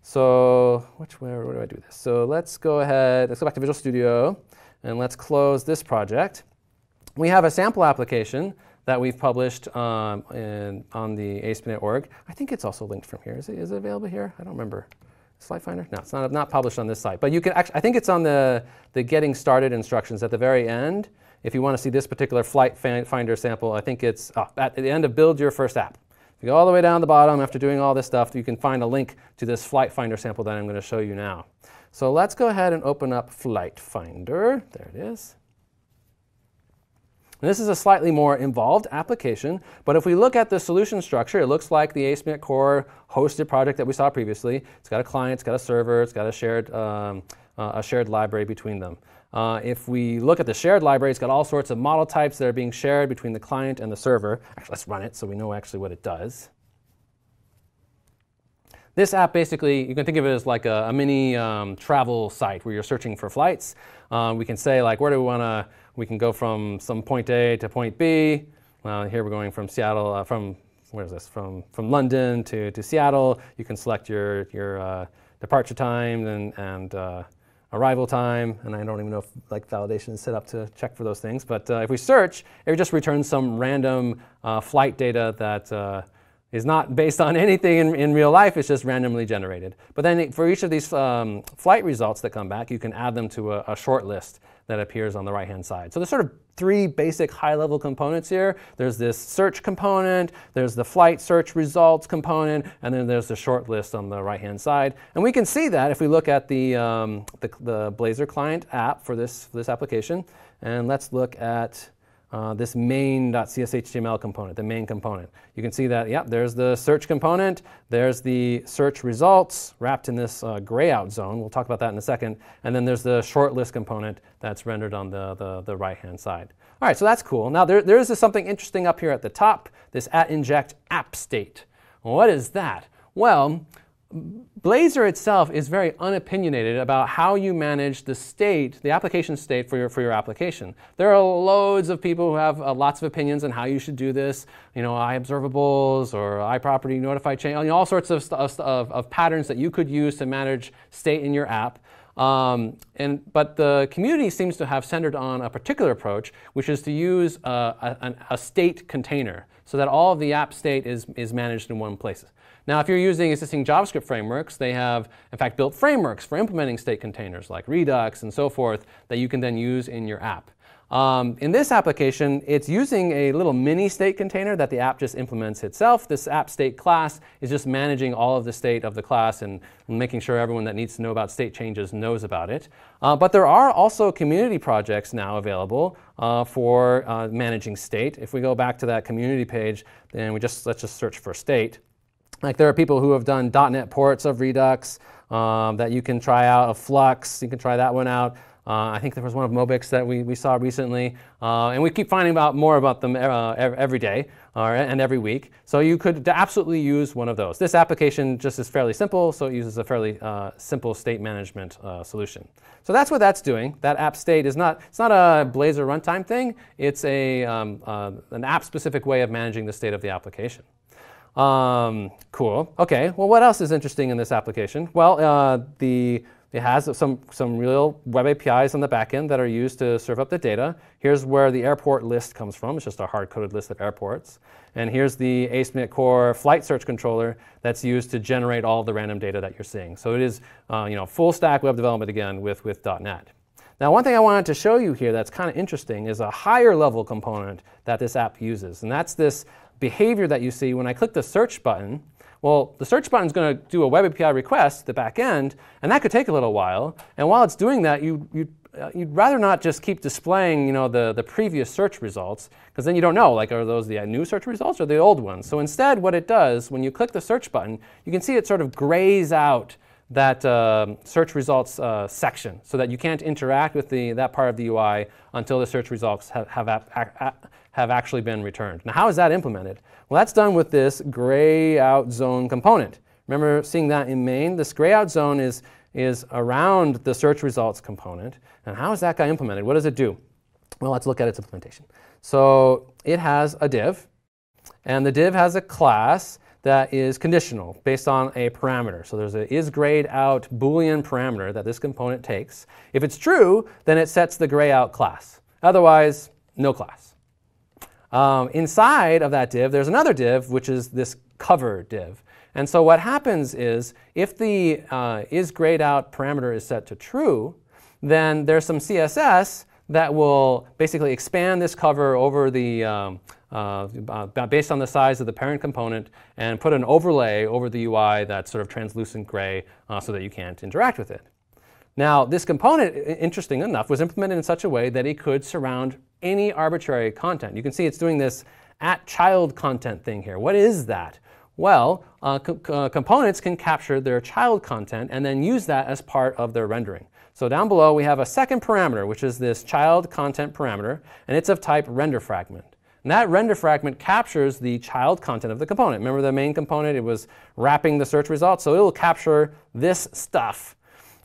So where do I do this? So let's go ahead. Let's go back to Visual Studio, and let's close this project. We have a sample application that we've published on the ASP.NET.org. I think it's also linked from here. Is it available here? I don't remember. Slide Finder? No, it's not published on this site. But you can actually, I think it's on the Getting Started instructions at the very end. If you want to see this particular Flight Finder sample, I think it's at the end of Build Your First App. If you go all the way down the bottom after doing all this stuff, you can find a link to this Flight Finder sample that I'm going to show you now. So let's go ahead and open up Flight Finder. There it is. And this is a slightly more involved application, but if we look at the solution structure, it looks like the ASP.NET Core hosted project that we saw previously. It's got a client, it's got a server, it's got a shared library between them. If we look at the shared library, it's got all sorts of model types that are being shared between the client and the server. Actually, let's run it so we know actually what it does. This app basically, you can think of it as like a mini travel site where you're searching for flights. We can say like, where do we want to, we can go from some point A to point B. Here we're going from Seattle, where is this? From London to Seattle. You can select your departure time and arrival time, and I don't even know if like validation is set up to check for those things. But if we search, it just returns some random flight data that is not based on anything in real life. It's just randomly generated. But then for each of these flight results that come back, you can add them to a short list that appears on the right-hand side. So there's sort of 3 basic high-level components here. There's this search component, there's the flight search results component, and then there's the short list on the right-hand side. And we can see that if we look at the Blazor client app for this application. And let's look at this main.cshtml component, the main component. You can see that, yeah, there's the search component, there's the search results wrapped in this gray out zone. We'll talk about that in a second. And then there's the short list component that's rendered on the right-hand side. All right, so that's cool. Now there is something interesting up here at the top, this @inject app state. Well, what is that? Well, Blazor itself is very unopinionated about how you manage the state, the application state for your application. There are loads of people who have lots of opinions on how you should do this. You know, iObservables or iProperty, notify change, all sorts of patterns that you could use to manage state in your app. But the community seems to have centered on a particular approach, which is to use a state container so that all of the app state is managed in one place. Now, if you're using existing JavaScript frameworks, they have, in fact, built frameworks for implementing state containers like Redux and so forth that you can then use in your app. In this application, it's using a little mini state container that the app just implements itself. This app state class is just managing all of the state of the class and making sure everyone that needs to know about state changes knows about it. But there are also community projects now available for managing state. If we go back to that community page, then let's just search for state. Like there are people who have done .NET ports of Redux that you can try out, of Flux, you can try that one out. I think there was one of Mobix that we saw recently. And we keep finding out more about them every day and every week. So you could absolutely use one of those. This application just is fairly simple, so it uses a fairly simple state management solution. So that's what that's doing. That app state is it's not a Blazor runtime thing. It's an app-specific way of managing the state of the application. Cool. Okay, well, what else is interesting in this application? Well, the It has some real web APIs on the back end that are used to serve up the data. Here's where the airport list comes from. It's just a hard-coded list of airports. And here's the ASP.NET Core flight search controller that's used to generate all the random data that you're seeing. So it is full stack web development again with .NET. Now, one thing I wanted to show you here that's kind of interesting is a higher level component that this app uses. And that's this behavior that you see when I click the search button. Well, the search button is going to do a web API request to the back end, and that could take a little while. And while it's doing that, you'd rather not just keep displaying the previous search results, because then you don't know, like, are those the new search results or the old ones? So instead, what it does, when you click the search button, you can see it sort of grays out that search results section so that you can't interact with that part of the UI until the search results have actually been returned. Now, how is that implemented? Well, that's done with this gray out zone component. Remember seeing that in main? This gray out zone is around the search results component. And how is that guy implemented? What does it do? Well, let's look at its implementation. So it has a div, and the div has a class that is conditional based on a parameter. So there's a isGrayedOut Boolean parameter that this component takes. If it's true, then it sets the grayout class. Otherwise, no class. Inside of that div, there's another div, which is this cover div. And so what happens is, if the isGrayedOut parameter is set to true, then there's some CSS that will basically expand this cover over the based on the size of the parent component and put an overlay over the UI that's sort of translucent gray so that you can't interact with it. Now, this component, interesting enough, was implemented in such a way that it could surround any arbitrary content. You can see it's doing this @child content thing here. What is that? Well, components can capture their child content and then use that as part of their rendering. So down below, we have a second parameter, which is this child content parameter, and it's of type render fragment. And that render fragment captures the child content of the component. Remember the main component? It was wrapping the search results, so it will capture this stuff.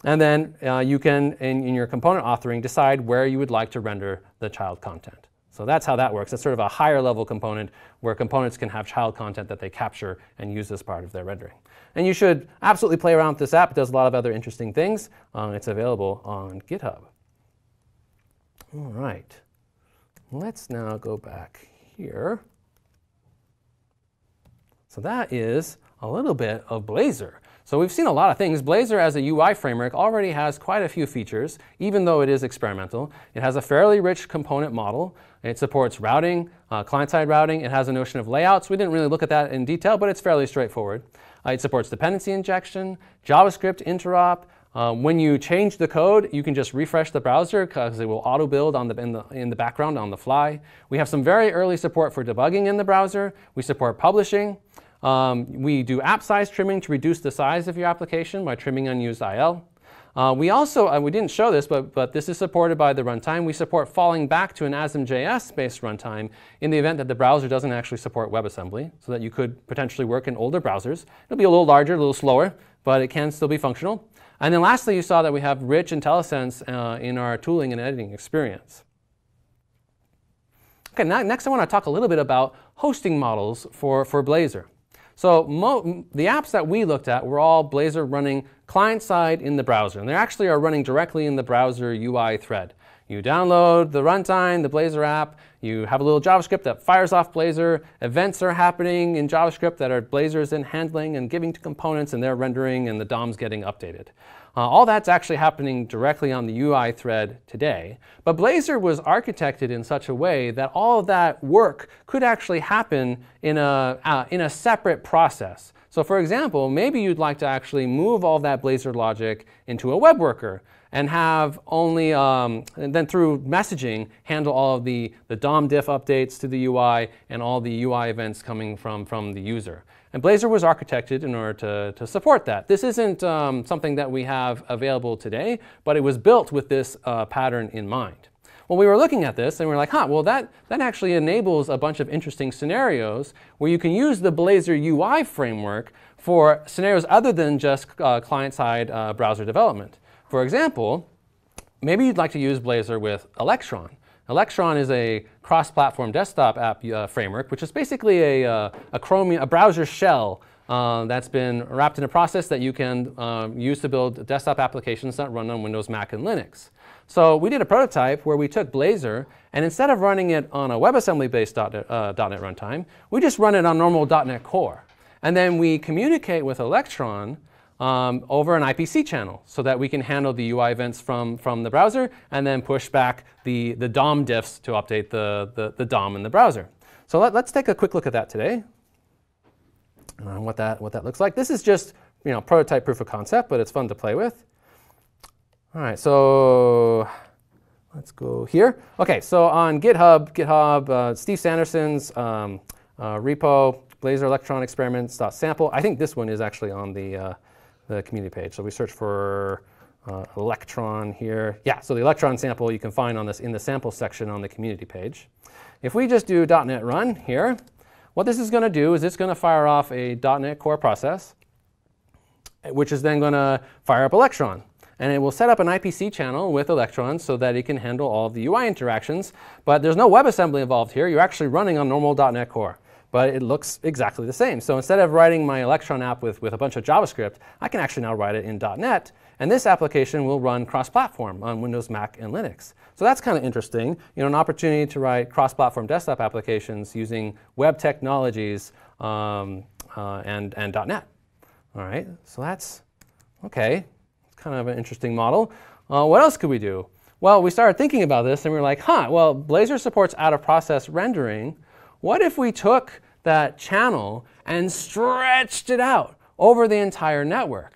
And then you can, in your component authoring, decide where you would like to render the child content. So that's how that works. It's sort of a higher level component where components can have child content that they capture and use as part of their rendering. And you should absolutely play around with this app. It does a lot of other interesting things. It's available on GitHub. All right. Let's now go back here. So that is a little bit of Blazor. So we've seen a lot of things. Blazor as a UI framework already has quite a few features, even though it is experimental. It has a fairly rich component model. It supports routing, client-side routing. It has a notion of layouts. We didn't really look at that in detail, but it's fairly straightforward. It supports dependency injection, JavaScript interop. When you change the code, you can just refresh the browser because it will auto-build in the background on the fly. We have some very early support for debugging in the browser. We support publishing. We do app size trimming to reduce the size of your application by trimming unused IL. We also, we didn't show this, but this is supported by the runtime. We support falling back to an ASM.js-based runtime in the event that the browser doesn't actually support WebAssembly, so that you could potentially work in older browsers. It'll be a little larger, a little slower, but it can still be functional. And then lastly, you saw that we have rich IntelliSense in our tooling and editing experience. Okay, next I want to talk a little bit about hosting models for Blazor. So the apps that we looked at were all Blazor running client-side in the browser. And they actually are running directly in the browser UI thread. You download the runtime, the Blazor app. You have a little JavaScript that fires off Blazor. Events are happening in JavaScript that are Blazor's in handling and giving to components, and they're rendering, and the DOM's getting updated. All that's actually happening directly on the UI thread today. But Blazor was architected in such a way that all of that work could actually happen in a separate process. So for example, maybe you'd like to actually move all that Blazor logic into a web worker and have only, and then through messaging, handle all of the DOM diff updates to the UI and all the UI events coming from the user. And Blazor was architected in order to support that. This isn't something that we have available today, but it was built with this pattern in mind. Well, we were looking at this and we were like, well, that actually enables a bunch of interesting scenarios where you can use the Blazor UI framework for scenarios other than just client-side browser development. For example, maybe you'd like to use Blazor with Electron. Electron is a cross-platform desktop app framework, which is basically a browser shell that's been wrapped in a process that you can use to build desktop applications that run on Windows, Mac, and Linux. So we did a prototype where we took Blazor, and instead of running it on a WebAssembly-based .NET runtime, we just run it on normal .NET Core. And then we communicate with Electron over an IPC channel so that we can handle the UI events from the browser and then push back the DOM diffs to update the DOM in the browser. So let's take a quick look at that today. What that looks like. This is just prototype proof of concept, but it's fun to play with. All right, so let's go here. OK, so on GitHub, Steve Sanderson's repo, Blazor Electron experiments.sample. I think this one is actually on the community page. So we search for Electron here. Yeah, so the Electron sample you can find on in the sample section on the community page. If we just do .NET run here, what this is going to do is it's going to fire off a .NET Core process, which is then going to fire up Electron. And it will set up an IPC channel with Electron so that it can handle all of the UI interactions. But there's no WebAssembly involved here. You're actually running on normal .NET Core. But it looks exactly the same. So instead of writing my Electron app with a bunch of JavaScript, I can actually now write it in .NET. And this application will run cross-platform on Windows, Mac, and Linux. So that's kind of interesting. An opportunity to write cross-platform desktop applications using web technologies and .NET. All right, so that's OK. Kind of an interesting model. What else could we do? Well, we started thinking about this, and we were like, well, Blazor supports out-of-process rendering. What if we took that channel and stretched it out over the entire network?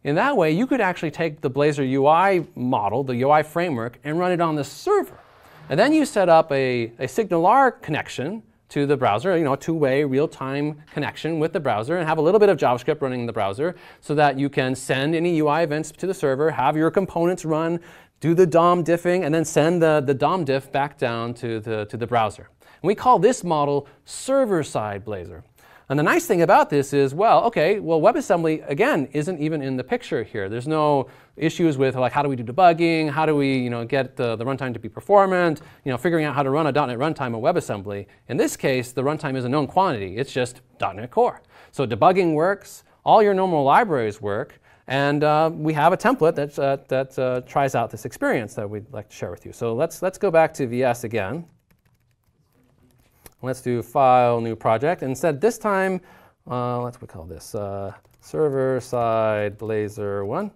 In that way, you could actually take the Blazor UI model, the UI framework, and run it on the server. And then you set up a SignalR connection to the browser, a two-way real-time connection with the browser, and have a little bit of JavaScript running in the browser so that you can send any UI events to the server, have your components run, do the DOM diffing, and then send the DOM diff back down to the browser. And we call this model server-side Blazor. And the nice thing about this is, WebAssembly, again, isn't even in the picture here. There's no issues with how do we do debugging, how do we get the runtime to be performant, figuring out how to run a .NET runtime of WebAssembly. In this case, the runtime is a known quantity. It's just .NET Core. So debugging works, all your normal libraries work, and we have a template that tries out this experience that we'd like to share with you. So let's go back to VS again. Let's do File, New Project. Instead, this time, we call this Server-Side Blazor 1.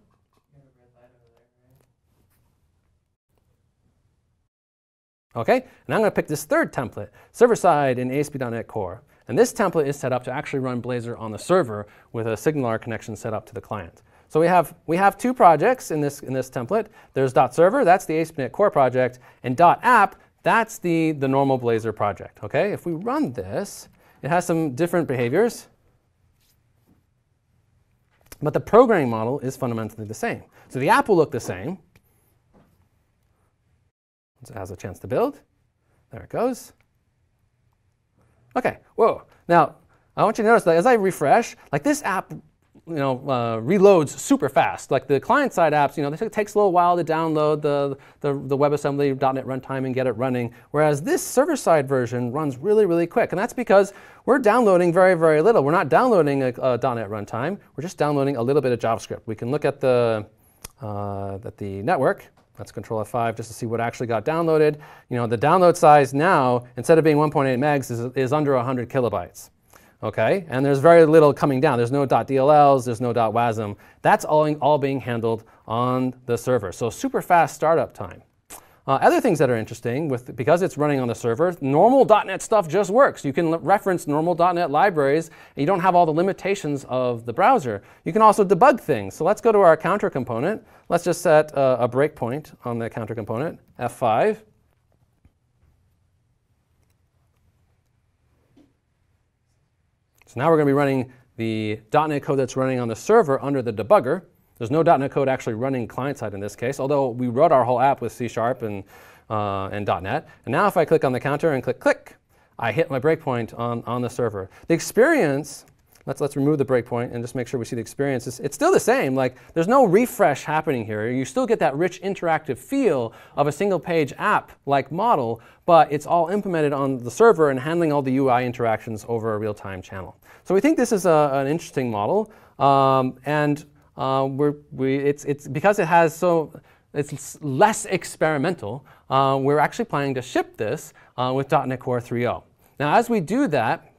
OK, and I'm going to pick this third template, server-side in ASP.NET Core. And this template is set up to actually run Blazor on the server with a SignalR connection set up to the client. So we have two projects in this template. There's .server, that's the ASP.NET Core project, and .app, that's the normal Blazor project. Okay, if we run this, it has some different behaviors, but the programming model is fundamentally the same. So the app will look the same. Once it has a chance to build, there it goes. Okay, whoa. Now, I want you to notice that as I refresh, this app reloads super fast. Like the client-side apps, it takes a little while to download the WebAssembly .NET runtime and get it running, whereas this server-side version runs really, really quick. And that's because we're downloading very, very little. We're not downloading a .NET runtime. We're just downloading a little bit of JavaScript. We can look at the network. Let's Control F5 just to see what actually got downloaded. The download size now, instead of being 1.8 megs, is under 100 kilobytes. Okay, and there's very little coming down. There's no .dlls, there's no .wasm. That's all being handled on the server. So super fast startup time. Other things that are interesting, because it's running on the server, normal .NET stuff just works. You can reference normal .NET libraries, and you don't have all the limitations of the browser. You can also debug things. So let's go to our counter component. Let's just set a breakpoint on the counter component, F5. So now we're going to be running the .NET code that's running on the server under the debugger. There's no .NET code actually running client-side in this case, although we wrote our whole app with C# and .NET. And now if I click on the counter and click, I hit my breakpoint on the server. The experience let's remove the breakpoint and just make sure we see the experience. It's still the same. Like, there's no refresh happening here. You still get that rich interactive feel of a single page app-like model, but it's all implemented on the server and handling all the UI interactions over a real-time channel. So we think this is an interesting model, it's because it's less experimental. We're actually planning to ship this with .NET Core 3.0. Now, as we do that,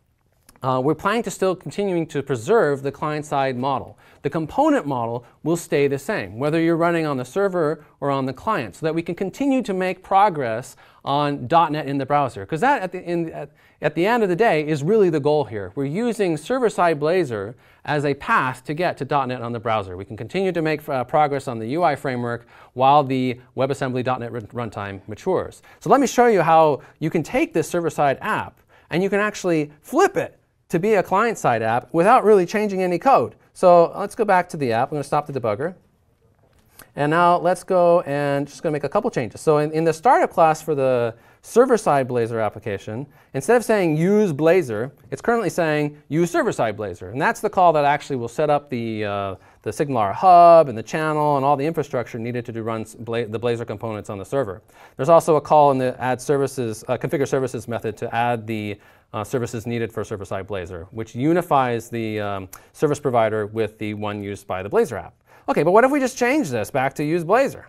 we're planning to still continuing to preserve the client-side model. The component model will stay the same, whether you're running on the server or on the client, so that we can continue to make progress on .NET in the browser. Because that, at the end of the day, is really the goal here. We're using server-side Blazor as a path to get to .NET on the browser. We can continue to make progress on the UI framework while the WebAssembly.NET runtime matures. So let me show you how you can take this server-side app and you can actually flip it to be a client-side app without really changing any code. So let's go back to the app. I'm going to stop the debugger. And now let's go and just going to make a couple changes. So in the startup class for the server-side Blazor application, instead of saying use Blazor, it's currently saying use server-side Blazor. And that's the call that actually will set up the SignalR hub and the channel and all the infrastructure needed to run the Blazor components on the server. There's also a call in the add services, configure services method to add the services needed for server-side Blazor, which unifies the service provider with the one used by the Blazor app. OK, but what if we just change this back to use Blazor?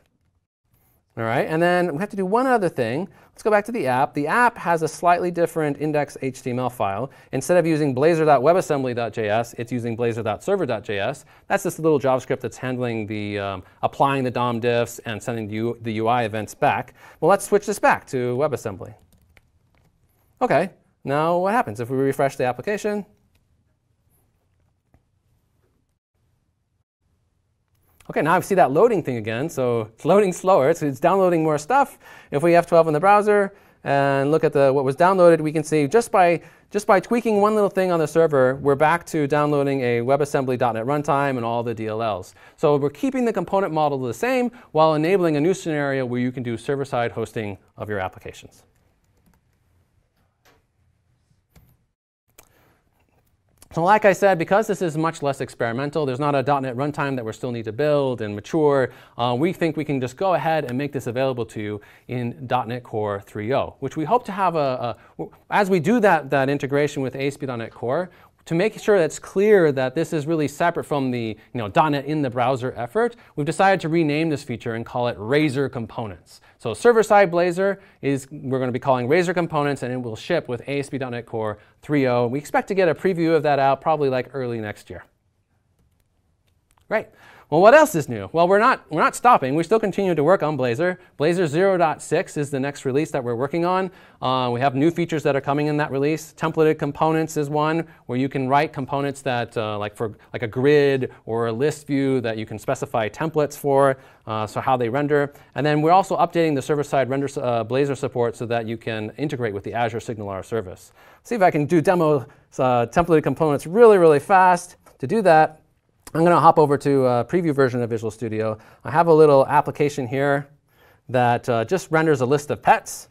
All right, and then we have to do one other thing. Let's go back to the app. The app has a slightly different index HTML file. Instead of using blazor.webassembly.js, it's using blazor.server.js. That's this little JavaScript that's handling the applying the DOM diffs and sending the UI events back. Well, let's switch this back to WebAssembly. OK, now what happens if we refresh the application? OK, now I see that loading thing again. So it's loading slower. It's downloading more stuff. If we F12 in the browser and look at what was downloaded, we can see just by tweaking one little thing on the server, we're back to downloading a WebAssembly.NET runtime and all the DLLs. So we're keeping the component model the same while enabling a new scenario where you can do server-side hosting of your applications. So like I said, because this is much less experimental, there's not a .NET runtime that we still need to build and mature, we think we can just go ahead and make this available to you in .NET Core 3.0, which we hope to have as we do that integration with ASP.NET Core, to make sure that it's clear that this is really separate from the .NET in the browser effort, we've decided to rename this feature and call it Razor Components. So server-side Blazor we're going to be calling Razor Components, and it will ship with ASP.NET Core 3.0. We expect to get a preview of that out probably like early next year. Great. Well, what else is new? Well, we're not stopping. We still continue to work on Blazor. Blazor 0.6 is the next release that we're working on. We have new features that are coming in that release. Templated components is one, where you can write components that, like a grid or a list view, that you can specify templates for, so how they render. And then we're also updating the server-side render Blazor support so that you can integrate with the Azure SignalR service. See if I can do demo templated components really, really fast. To do that, I'm going to hop over to a preview version of Visual Studio. I have a little application here that just renders a list of pets.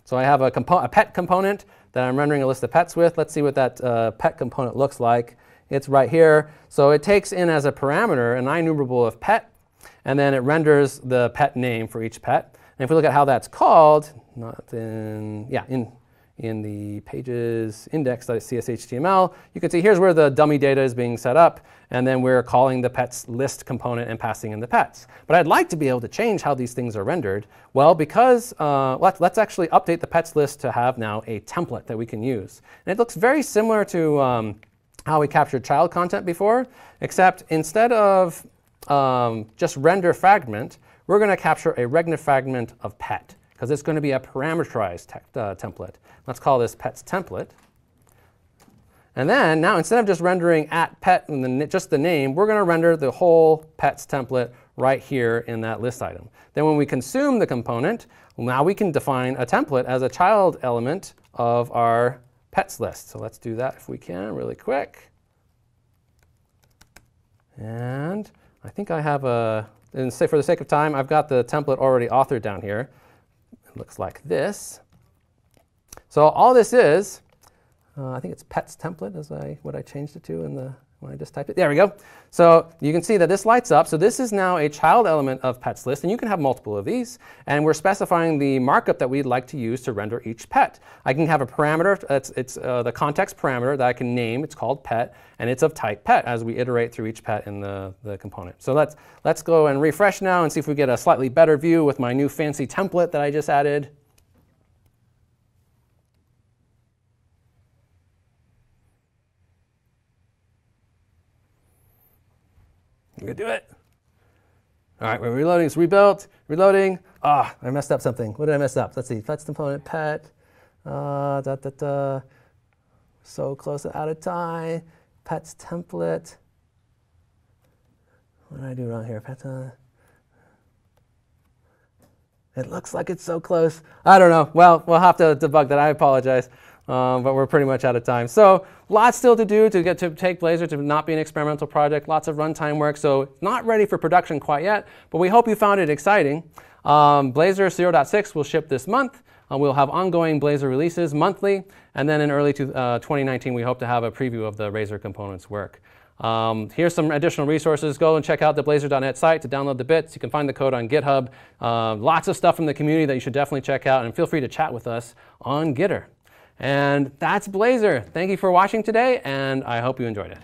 So I have a pet component that I'm rendering a list of pets with. Let's see what that pet component looks like. It's right here. So it takes in as a parameter an IEnumerable of pet, and then it renders the pet name for each pet. And if we look at how that's called, in the pages index.cshtml, you can see here's where the dummy data is being set up, and then we're calling the pets list component and passing in the pets. But I'd like to be able to change how these things are rendered. Well, because let's actually update the pets list to have now a template that we can use. And it looks very similar to how we captured child content before, except instead of just render fragment, we're going to capture a render fragment of pet, because it's going to be a parameterized template. Let's call this pets template. And then now, instead of just rendering @pet and then just the name, we're going to render the whole pets template right here in that list item. Then when we consume the component, now we can define a template as a child element of our pets list. So let's do that if we can really quick. And I think I have and say for the sake of time, I've got the template already authored down here. It looks like this. So all this is, I think it's pets template is what I changed it to in the when I just typed it. There we go. So you can see that this lights up. So this is now a child element of pets list, and you can have multiple of these. And we're specifying the markup that we'd like to use to render each pet. I can have a parameter. It's the context parameter that I can name. It's called pet, and it's of type pet as we iterate through each pet in the component. So let's go and refresh now and see if we get a slightly better view with my new fancy template that I just added. You can do it. All right, we're reloading. It's rebuilt. Reloading. Ah, I messed up something. What did I mess up? Let's see. Pets component, pet. So close to out of time. Pets template. What did I do wrong here? Pet. It looks like it's so close. I don't know. Well, we'll have to debug that. I apologize. But we're pretty much out of time. So lots still to do to get to take Blazor to not be an experimental project. Lots of runtime work. So not ready for production quite yet, but we hope you found it exciting. Blazor 0.6 will ship this month. We'll have ongoing Blazor releases monthly. And then in early 2019, we hope to have a preview of the Razor components work. Here's some additional resources. Go and check out the Blazor.net site to download the bits. You can find the code on GitHub. Lots of stuff from the community that you should definitely check out. And feel free to chat with us on Gitter. And that's Blazor. Thank you for watching today, and I hope you enjoyed it.